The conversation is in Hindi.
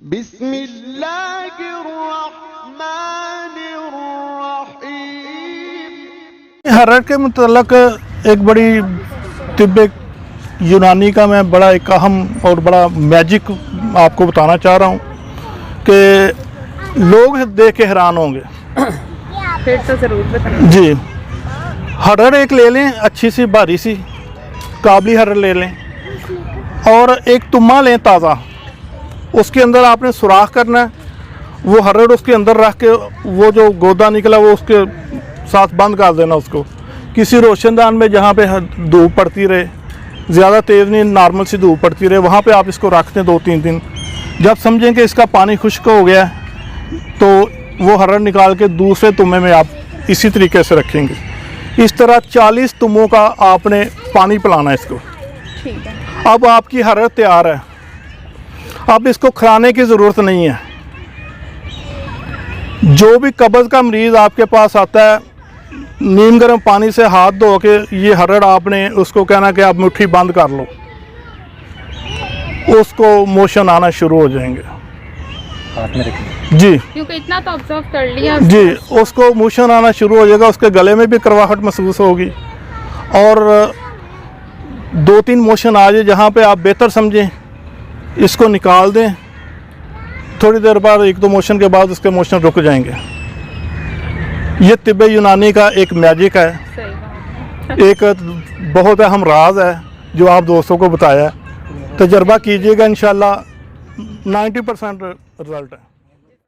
बिस्मिल्लाहिर्रहमानिर्रहीम। हर्रर के मुतल्लक एक बड़ी तिब्बे यूनानी का मैं बड़ा एक अहम और बड़ा मैजिक आपको बताना चाह रहा हूँ कि लोग देख के हैरान होंगे। फिर तो ज़रूर बताएं जी। हर्रर एक ले लें, अच्छी सी भारी सी काबली हर्रर ले लें, और एक तुम्मा लें ताज़ा। उसके अंदर आपने सुराख करना है, वो हर्रर उसके अंदर रख के वो जो गोदा निकला वो उसके साथ बंद कर देना उसको किसी रोशनदान में, जहाँ पे धूप पड़ती रहे, ज़्यादा तेज़ नहीं, नॉर्मल सी धूप पड़ती रहे, वहाँ पे आप इसको रख दें 2-3 दिन। जब समझें कि इसका पानी खुश्क हो गया तो वो हर्रर निकाल के दूसरे तुम्बे में आप इसी तरीके से रखेंगे। इस तरह 40 तुम्बों का आपने पानी पिलाना है इसको। ठीक है। अब आपकी हर्रर तैयार है। अब इसको खिलाने की ज़रूरत नहीं है। जो भी कब्ज़ का मरीज़ आपके पास आता है, नीम गर्म पानी से हाथ धो के ये हर्रर आपने उसको कहना कि आप मुट्ठी बंद कर लो, उसको मोशन आना शुरू हो जाएंगे। हाथ में रखिए जी क्योंकि इतना तो ऑब्जर्व कर लिया जी, उसको मोशन आना शुरू हो जाएगा, उसके गले में भी करवाहट महसूस होगी, और 2-3 मोशन आ जाए जहाँ पे आप बेहतर समझें, इसको निकाल दें। थोड़ी देर बाद 1-2 मोशन के बाद उसके मोशन रुक जाएंगे। ये तिब्बे यूनानी का एक मैजिक है, सही बात। एक बहुत अहम राज है जो आप दोस्तों को बताया है। तजर्बा कीजिएगा, इंशाल्लाह 90% रिज़ल्ट है।